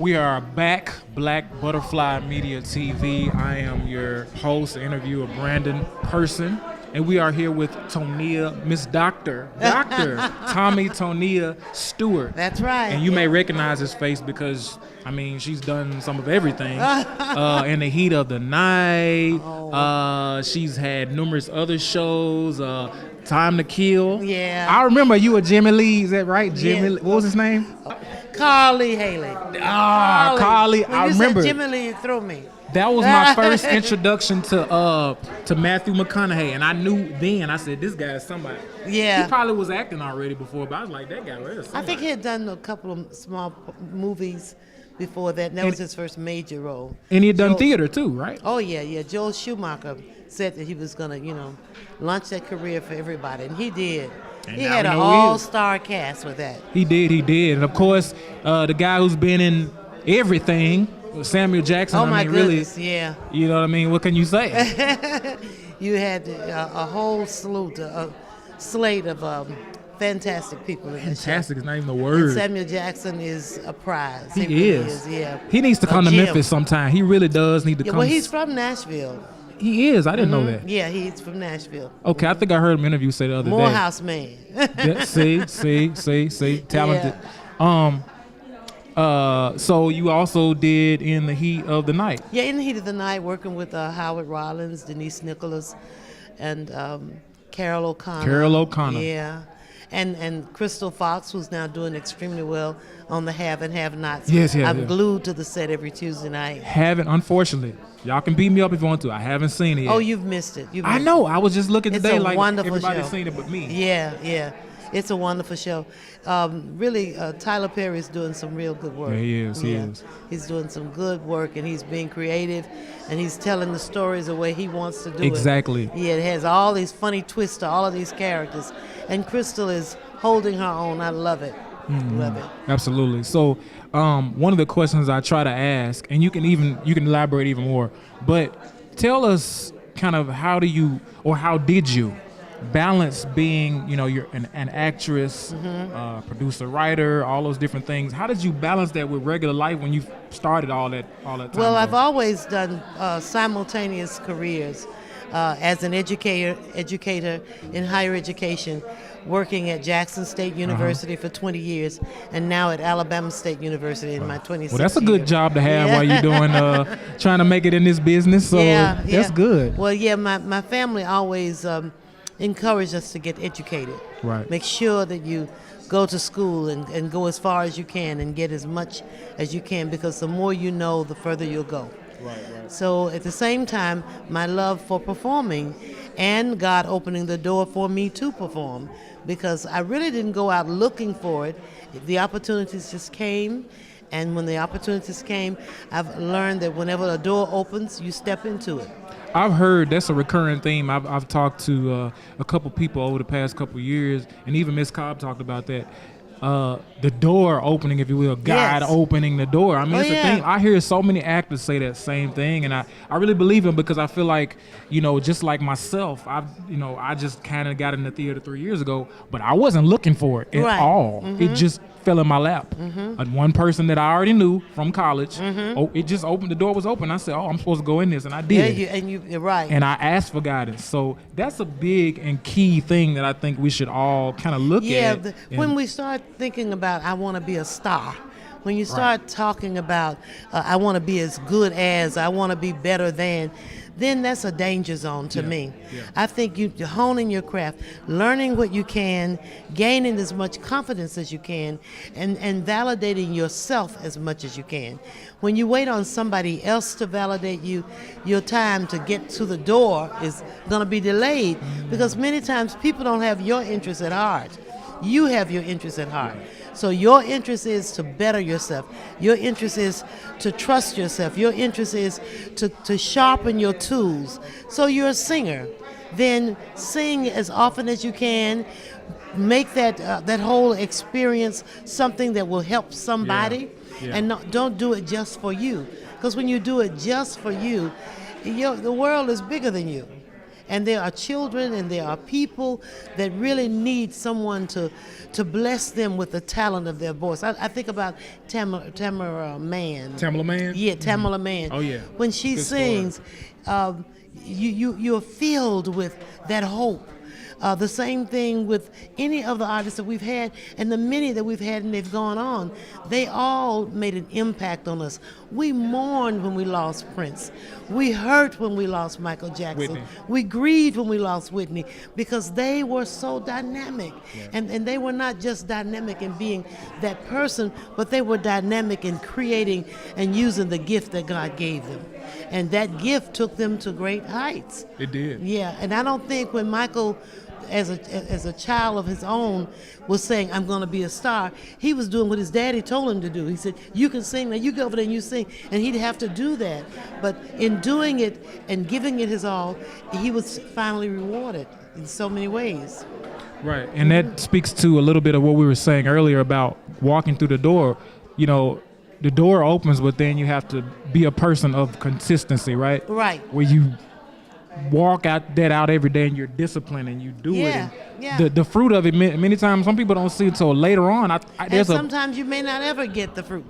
We are back, Black Butterfly Media TV. I am your host, interviewer, Brandon Person, and we are here with Tonea, Miss Doctor Tommie Tonea Stewart. That's right. And you may recognize his face because, I mean, she's done some of everything. In the Heat of the Night, she's had numerous other shows, Time to Kill. Yeah. I remember you were Jimmy Lee, is that right? Jimmy, Yeah. what was his name? Carly Haley. Carly. When I you remember. said Jimmy Lee, threw me. That was my first introduction to Matthew McConaughey, and I knew then. I said, "This guy is somebody." Yeah. He probably was acting already before, but I was like, "That guy is somebody." I think he had done a couple of small movies before that, and that was his first major role. And he had done theater too, right? Oh, yeah. Joel Schumacher said that he was going to, launch that career for everybody, and he did. And he now had we an know who he is. all-star cast with that. He did, and of course, the guy who's been in everything, Samuel Jackson. Oh, my goodness, really, yeah. You know what I mean? What can you say? You had a whole slate of fantastic people in the show. Fantastic is not even the word. And Samuel Jackson is a prize. He really is. Yeah. He needs to come to Jim. Memphis sometime. He really does need to come. Well, he's from Nashville. He is. I didn't know that. Yeah, he's from Nashville. Okay, I think I heard him interview say the other day. Morehouse man. Yeah, see, talented. So you also did In the Heat of the Night. Yeah, In the Heat of the Night, working with Howard Rollins, Denise Nicholas, and Carol O'Connor. Yeah. And Crystal Fox, who's now doing extremely well on the Have and Have Nots. Yes. I'm glued to the set every Tuesday night. Haven't, unfortunately. Y'all can beat me up if you want to. I haven't seen it yet. Oh, you've missed it. I know. I was just looking It's today a like wonderful everybody's show. seen it but me. Yeah. It's a wonderful show. Really, Tyler Perry's doing some real good work. Yeah, he is. He's doing some good work, and he's being creative, and he's telling the stories the way he wants to do Exactly. it. Yeah, it has all these funny twists to all of these characters, and Crystal is holding her own. I love it. Love it. Absolutely. So one of the questions I try to ask, and you can elaborate even more, but tell us kind of how did you balance being, you're an actress, producer, writer, all those different things. How did you balance that with regular life when you started all that time Well, ago? I've always done simultaneous careers as an educator in higher education, working at Jackson State University for 20 years, and now at Alabama State University in my 26th Well, that's a good year. job to have while you're doing trying to make it in this business. So that's good. Well, yeah, my family always encouraged us to get educated. Right. Make sure that you go to school and go as far as you can and get as much as you can, because the more you know, the further you'll go. Right. So at the same time, my love for performing and God opening the door for me to perform, because I really didn't go out looking for it. The opportunities just came, and when the opportunities came, I've learned that whenever a door opens, you step into it. I've heard that's a recurring theme. I've talked to a couple people over the past couple years, and even Miss Cobb talked about that. The door opening, if you will, God opening the door. I mean, it's a thing. I hear so many actors say that same thing, and I really believe him, because I feel like, just like myself, I just kind of got in the theater 3 years ago, but I wasn't looking for it at all. It just fell in my lap. And one person that I already knew from college, it just opened. The door was open. I said, "Oh, I'm supposed to go in this," and I did. Yeah, you're right. And I asked for guidance. So that's a big and key thing that I think we should all kind of look at. Yeah, when we start thinking about, I want to be a star, when you start talking about, I want to be as good as, I want to be better than, then that's a danger zone to me. Yeah. I think you're honing your craft, learning what you can, gaining as much confidence as you can, and validating yourself as much as you can. When you wait on somebody else to validate you, your time to get to the door is going to be delayed, because many times people don't have your interests at heart. You have your interests at heart. So your interest is to better yourself. Your interest is to trust yourself. Your interest is to sharpen your tools. So you're a singer. Then sing as often as you can. Make that whole experience something that will help somebody. Yeah. And don't do it just for you. Because when you do it just for you, the world is bigger than you. And there are children and there are people that really need someone to bless them with the talent of their voice. I think about Tamara Mann. Tamala Man? Yeah, Tamala Mann. Oh, yeah. When she Good sings, you're filled with that hope. The same thing with any of the artists that we've had, and the many that we've had and they've gone on. They all made an impact on us. We mourned when we lost Prince. We hurt when we lost Michael Jackson. Whitney. We grieved when we lost Whitney because they were so dynamic. Yeah. And they were not just dynamic in being that person, but they were dynamic in creating and using the gift that God gave them. And that gift took them to great heights. It did. Yeah, and I don't think when Michael, as a child of his own, was saying, I'm going to be a star, he was doing what his daddy told him to do. He said, you can sing, now you go over there and you sing. And he'd have to do that. But in doing it and giving it his all, he was finally rewarded in so many ways. Right, and that speaks to a little bit of what we were saying earlier about walking through the door. You know, the door opens, but then you have to be a person of consistency, right? Right. Where you walk out every day and you're disciplined and you do it. Yeah, And yeah. the fruit of it, many times some people don't see it until later on. And sometimes you may not ever get the fruit.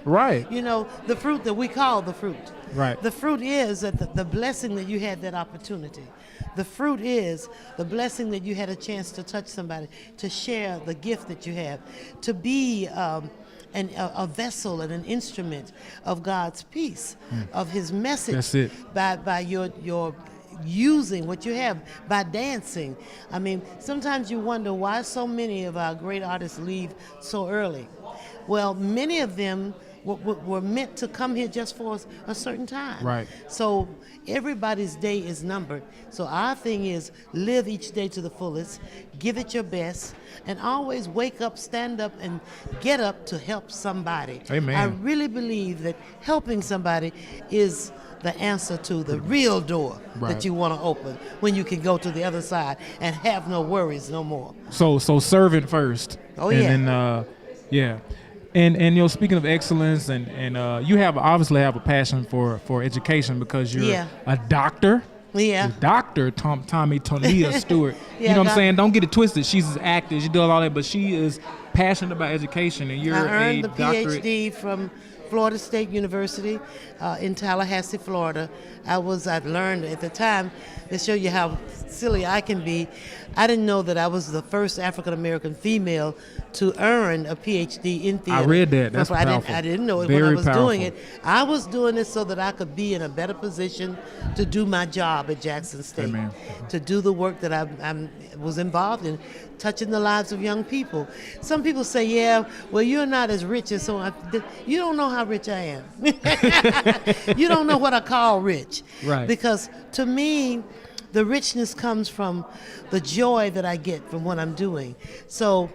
Right. You know, the fruit that we call the fruit. Right. The fruit is that the blessing that you had that opportunity. The fruit is the blessing that you had a chance to touch somebody, to share the gift that you have, to be a vessel and an instrument of God's peace, of His message. That's it. By your using what you have, by dancing. I mean, sometimes you wonder why so many of our great artists leave so early. Well, many of them were meant to come here just for a certain time. Right. So everybody's day is numbered. So our thing is live each day to the fullest, give it your best, and always wake up, stand up, and get up to help somebody. Amen. I really believe that helping somebody is the answer to the real door Right. that you want to open when you can go to the other side and have no worries no more. So servant first. Oh, and yeah. then yeah. And you know, speaking of excellence, and you obviously have a passion for education because you're Yeah. a doctor. Yeah. You're Dr. Tommie Tonea Stewart. Yeah, you know what I'm doc- saying? Don't get it twisted. She's an actor. She does all that, but she is passionate about education, and you're I a earned the doctorate. PhD from Florida State University in Tallahassee, Florida. I learned at the time, to show you how silly I can be, I didn't know that I was the first African-American female to earn a PhD in theater. I read that. That's powerful. I didn't know it when I Very was doing powerful. it. I was doing it so that I could be in a better position to do my job at Jackson State, Amen. to do the work that I was involved in, touching the lives of young people. Some people say, yeah, well, you're not as rich as so. You don't know how rich I am. You don't know what I call rich. Right. Because to me, the richness comes from the joy that I get from what I'm doing. So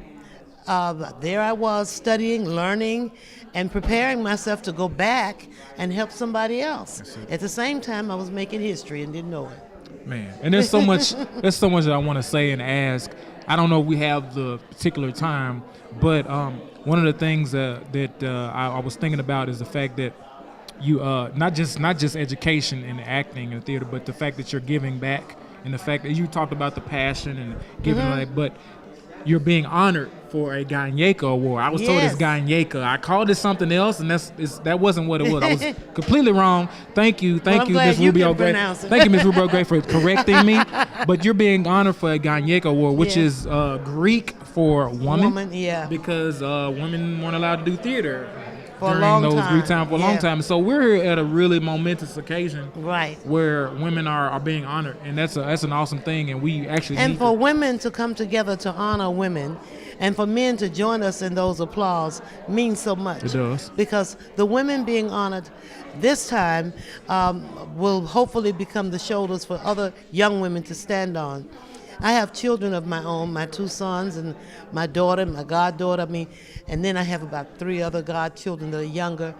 there I was studying, learning, and preparing myself to go back and help somebody else. At the same time, I was making history and didn't know it. Man, and there's so much that I want to say and ask. I don't know if we have the particular time, but one of the things that I was thinking about is the fact that you not just education and acting and theater, but the fact that you're giving back, and the fact that you talked about the passion and giving like, but you're being honored for a Gyneka Award. I was told it's Gyneka. I called it something else, and that wasn't what it was. I was completely wrong. Thank you, I'm glad Ms. you Rubio can Gray. pronounce it. Thank you, Ms. Rubio Gray, for correcting me. But you're being honored for a Gyneka Award, which Yeah. is Greek for woman. Woman, yeah. Because women weren't allowed to do theater For a during long those time. Greek times for a long Yeah. time. So we're at a really momentous occasion, Right. where women are being honored, and that's an awesome thing. And we actually And need for to- women to come together to honor women, and for men to join us in those applause means so much. It does. Because the women being honored this time will hopefully become the shoulders for other young women to stand on. I have children of my own, my 2 sons and my daughter, my goddaughter. And then I have about 3 other godchildren that are younger.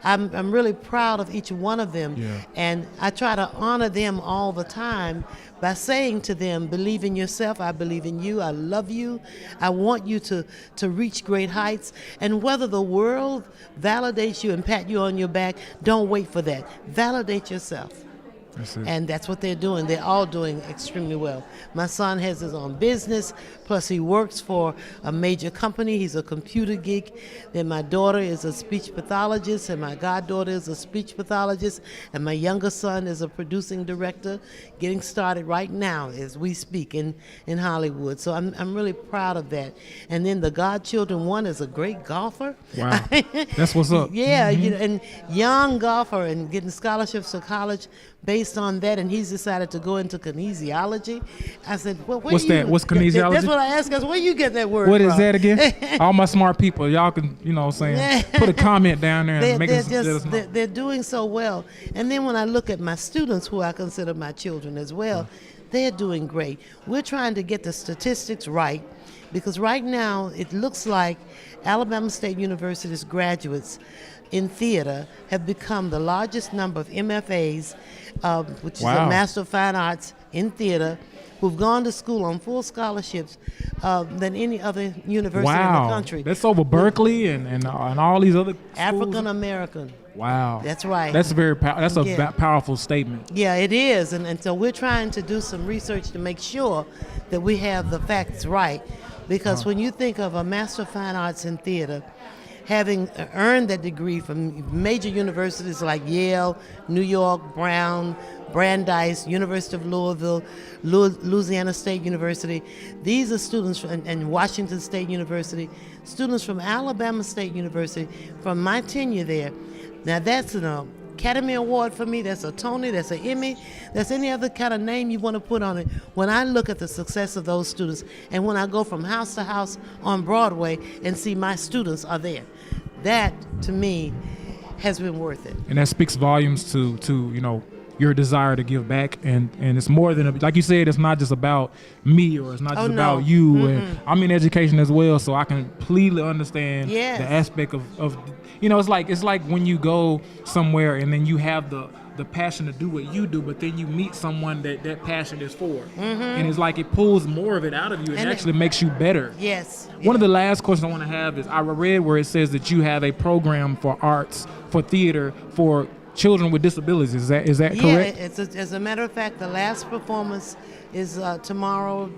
I'm really proud of each one of them, Yeah. and I try to honor them all the time by saying to them, believe in yourself, I believe in you, I love you, I want you to reach great heights, and whether the world validates you and pat you on your back, don't wait for that. Validate yourself. And that's what they're doing. They're all doing extremely well. My son has his own business, plus he works for a major company. He's a computer geek. Then my daughter is a speech pathologist, and my goddaughter is a speech pathologist, and my younger son is a producing director, getting started right now as we speak in Hollywood. So I'm really proud of that. And then the godchildren, one is a great golfer. Wow, that's what's up. Yeah, and young golfer and getting scholarships to college based on that, and he's decided to go into kinesiology. I said, well, what's that? What's kinesiology? That's what I asked us. Where you get that word What from? is that again? All my smart people, y'all can, put a comment down there and let us know. They're doing so well. And then when I look at my students, who I consider my children as well, they're doing great. We're trying to get the statistics right, because right now it looks like Alabama State University's graduates in theater have become the largest number of MFAs, which is a Master of Fine Arts in theater, who've gone to school on full scholarships than any other university in the country. That's over Berkeley and all these other schools. African American. Wow. That's right. That's a powerful statement. Yeah, it is. And so we're trying to do some research to make sure that we have the facts right. Because when you think of a Master of Fine Arts in theater, having earned that degree from major universities like Yale, New York, Brown, Brandeis, University of Louisville, Louisiana State University. These are students and Washington State University, students from Alabama State University, from my tenure there. Now that's an Academy Award for me, that's a Tony, that's an Emmy, that's any other kind of name you want to put on it. When I look at the success of those students, and when I go from house to house on Broadway and see my students are there, that to me has been worth it. And that speaks volumes to your desire to give back, and it's more than like you said, it's not just about me, or it's not just about you. Mm-hmm. And I'm in education as well, so I completely understand the aspect of it's like when you go somewhere and then you have the passion to do what you do, but then you meet someone that passion is for, and it's like it pulls more of it out of you and actually makes you better. Yes. One of the last questions I want to have is, I read where it says that you have a program for arts, for theater, for children with disabilities. Is that correct? Yeah, as a matter of fact, the last performance is tomorrow.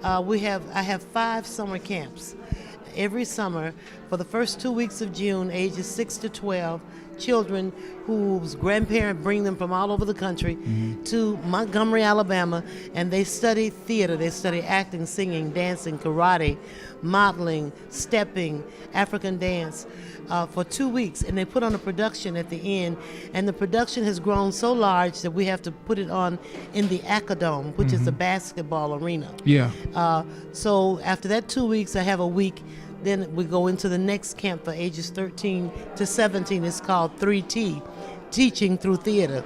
I have 5 summer camps. Every summer, for the first 2 weeks of June, ages 6 to 12, children whose grandparents bring them from all over the country to Montgomery, Alabama, and they study theater. They study acting, singing, dancing, karate, modeling, stepping, African dance for 2 weeks, and they put on a production at the end, and the production has grown so large that we have to put it on in the Acadome, which is the basketball arena. Yeah. So after that 2 weeks, I have a week. Then we go into the next camp for ages 13 to 17. It's called 3T, Teaching Through Theater.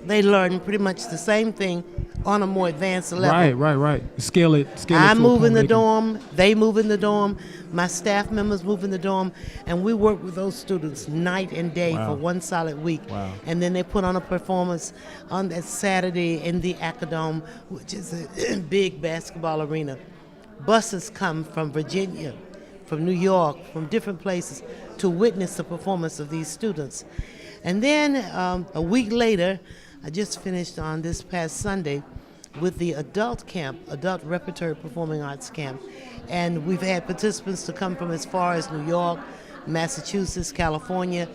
They learn pretty much the same thing on a more advanced level. Right. Scale it. I move in the dorm. They move in the dorm. My staff members move in the dorm, and we work with those students night and day for one solid week. Wow. And then they put on a performance on that Saturday in the Acadome, which is a big basketball arena. Buses come from Virginia, from New York, from different places to witness the performance of these students. And then a week later, I just finished on this past Sunday with the adult camp, Adult Repertory Performing Arts Camp. And we've had participants to come from as far as New York, Massachusetts, California.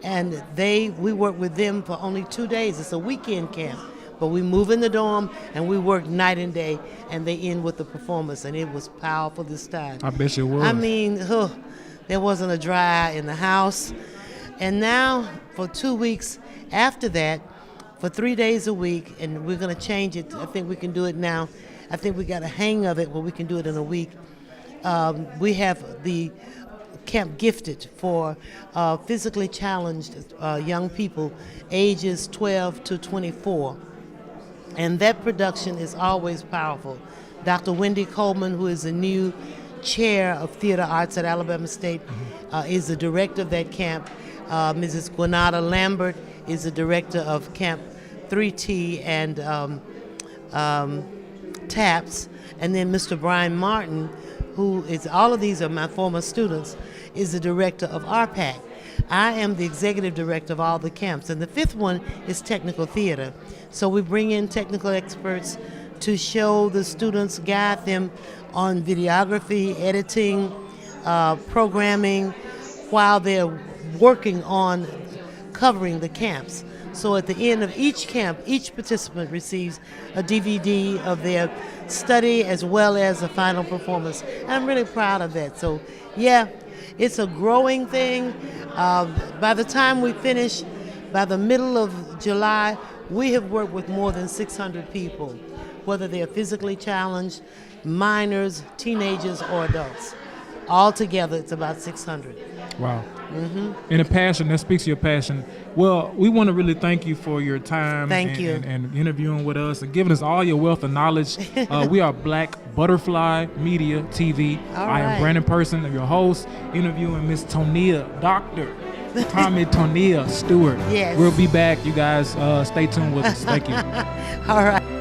And we work with them for only 2 days. It's a weekend camp. But we move in the dorm and we work night and day, and they end with the performance, and it was powerful this time. I bet you was. I mean, there wasn't a dry eye in the house. And now for 2 weeks after that, for 3 days a week, and we're going to change it. I think we can do it now. I think we got a hang of it where we can do it in a week. We have the Camp Gifted for physically challenged young people, ages 12 to 24. And that production is always powerful. Dr. Wendy Coleman, who is the new chair of theater arts at Alabama State, is the director of that camp. Mrs. Gyneka Lambert is the director of Camp 3T and TAPS. And then Mr. Brian Martin, all of these are my former students, is the director of RPAC. I am the executive director of all the camps, and the fifth one is technical theater. So we bring in technical experts to show the students, guide them on videography, editing, programming, while they're working on covering the camps. So at the end of each camp, each participant receives a DVD of their study as well as a final performance. And I'm really proud of that. So yeah, it's a growing thing. By the time we finish, by the middle of July, we have worked with more than 600 people, whether they're physically challenged, minors, teenagers, or adults. Altogether, it's about 600. Wow. And a passion, that speaks to your passion. Well, we want to really thank you for your time. Thank you. And interviewing with us and giving us all your wealth of knowledge. We are Black Butterfly Media TV. I am Brandon Person, your host, interviewing Miss Tonea, Dr. Tommie Tonea Stewart. Yes. We'll be back. You guys stay tuned with us. Thank you. All right.